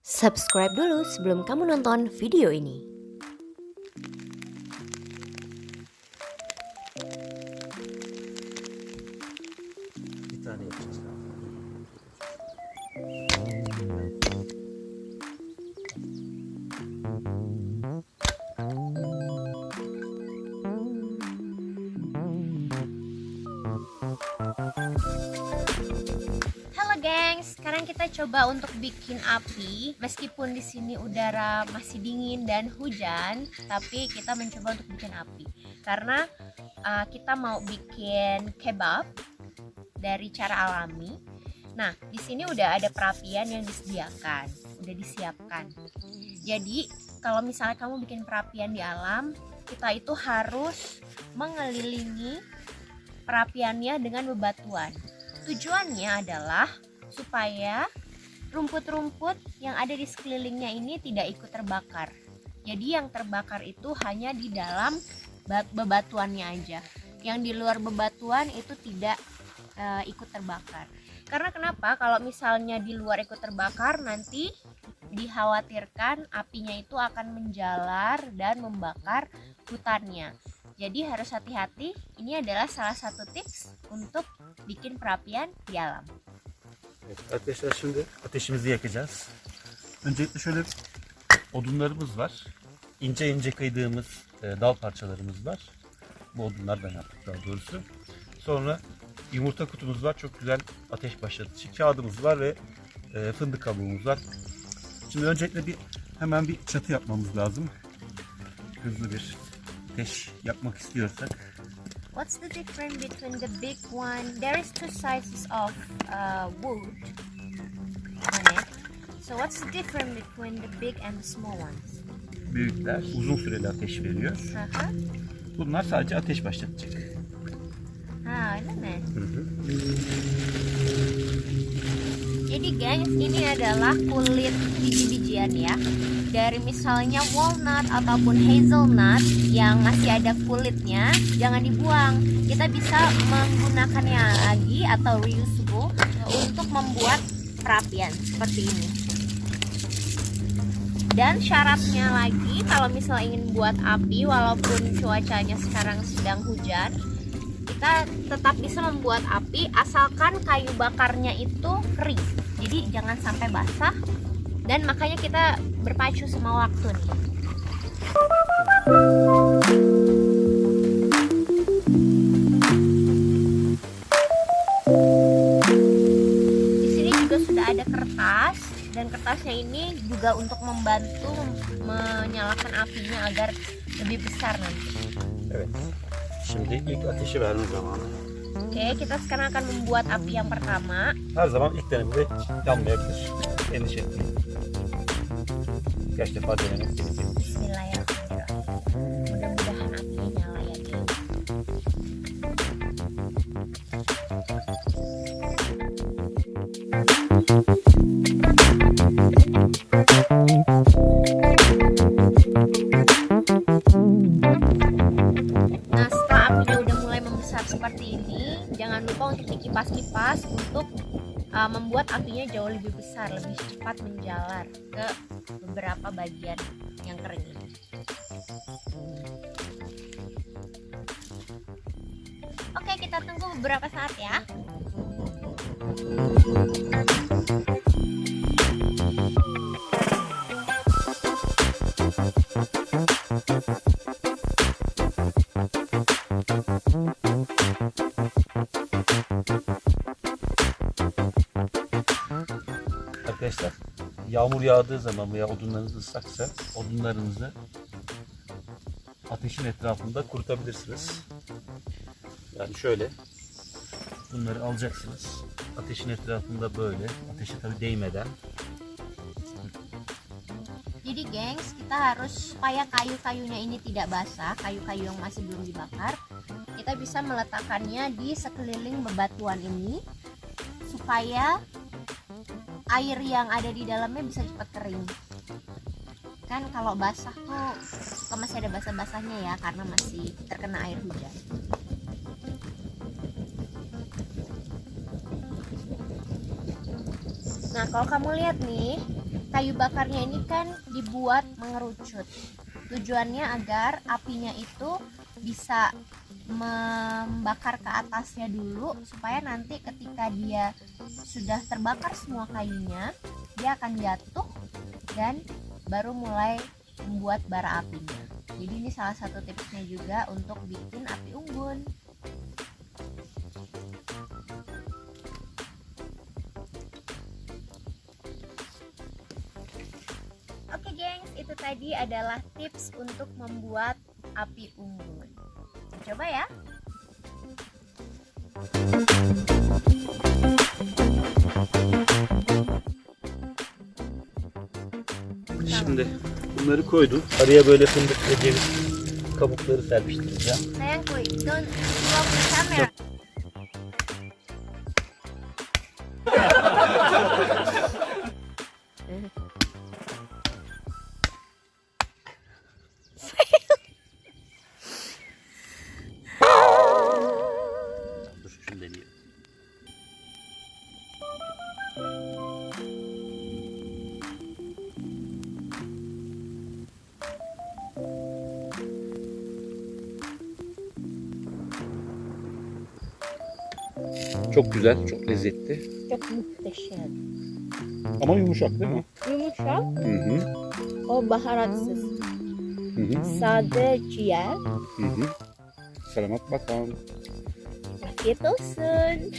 Subscribe dulu sebelum kamu nonton video ini. Bir tane yapacağız. Halo gengs, sekarang kita coba untuk bikin api. Meskipun di sini udara masih dingin dan hujan, tapi kita mencoba untuk bikin api karena kita mau bikin kebab dari cara alami. Nah, di sini udah ada perapian yang disediakan, udah disiapkan. Jadi, kalau misalnya kamu bikin perapian di alam, kita itu harus mengelilingi perapiannya dengan bebatuan. Tujuannya adalah supaya rumput-rumput yang ada di sekelilingnya ini tidak ikut terbakar. Jadi yang terbakar itu hanya di dalam bebatuannya aja. Yang di luar bebatuan itu tidak ikut terbakar. Karena kenapa? Kalau misalnya di luar ikut terbakar, nanti dikhawatirkan apinya itu akan menjalar dan membakar hutannya. Jadi harus hati-hati. Ini adalah salah satu tips untuk bikin perapian di alam. Evet, arkadaşlar şimdi ateşimizi yakacağız. Öncelikle şöyle odunlarımız var. İnce ince kıydığımız dal parçalarımız var. Bu odunlardan yaptık daha doğrusu. Sonra yumurta kutumuz var. Çok güzel ateş başlatıcı kağıdımız var ve fındık kabuğumuz var. Şimdi öncelikle hemen bir çatı yapmamız lazım. Hızlı bir ateş yapmak istiyorsak. What's the difference between the big one? There is two sizes of wood on it. So what's the difference between the big and the small ones? Büyükler uzun süreli ateş veriyor. Aha. Bunlar sadece ateş başlatacak. Ha, öyle mi? Jadi gengs, ini adalah kulit biji-bijian ya. Dari misalnya walnut ataupun hazelnut yang masih ada kulitnya, jangan dibuang. Kita bisa menggunakannya lagi atau reusable untuk membuat perapian seperti ini. Dan syaratnya lagi, kalau misalnya ingin buat api walaupun cuacanya sekarang sedang hujan, kita tetap bisa membuat api asalkan kayu bakarnya itu kering. Jadi jangan sampai basah, dan makanya kita berpacu sama waktu nih. Di sini juga sudah ada kertas, dan kertasnya ini juga untuk membantu menyalakan apinya agar lebih besar nanti. Evet. Şimdi ilk ateşi verme zamanı. Oke, kita sekarang akan membuat api yang pertama. Her zaman ilk denemede yanmayabilir. Endişe etmeyin. Birkaç defa denemek gerekiyor. Bismillahirrahmanirrahim. Mudah-mudahan apinya nyala ya, geng. Nah, setelah apinya udah mulai membesar seperti ini, jangan lupa untuk dikipas-kipas untuk membuat apinya jauh lebih besar, lebih cepat menjalar ke beberapa bagian yang kering ini. Oke, kita tunggu beberapa saat ya. Arkadaşlar yağmur yağdığı zaman veya odunlarınız ıslaksa odunlarınızı ateşin etrafında kurutabilirsiniz. Yani şöyle bunları alacaksınız. Ateşin etrafında böyle ateşe tabi değmeden. Jadi gengs, kita harus supaya kayu-kayunya ini tidak basah, kayu-kayu yang masih belum dibakar, kita bisa meletakkannya di sekeliling bebatuan ini supaya air yang ada di dalamnya bisa cepat kering. Kan kalau basah tuh suka masih ada basah-basahnya ya, karena masih terkena air hujan. Nah, kalau kamu lihat nih, kayu bakarnya ini kan dibuat mengerucut. Tujuannya agar apinya itu bisa membakar ke atasnya dulu, supaya nanti ketika dia sudah terbakar semua kayunya, dia akan jatuh dan baru mulai membuat bara apinya. Jadi ini salah satu tipsnya juga untuk bikin api unggun. Oke gengs, itu tadi adalah tips untuk membuat api unggun. Coba ya. Şimdi bunları koydum. Araya böyle fındık ve ceviz kabukları serpiştireceğim. Sayangku, don't block the camera. Dur şunu deneyeyim. Çok güzel, çok lezzetli. Çok muhteşem. Ama yumuşak değil mi? Yumuşak, Hı hı. o baharatsız. Hı hı. Sade ciğer. Hı hı. Selamat bakalım. Afiyet olsun.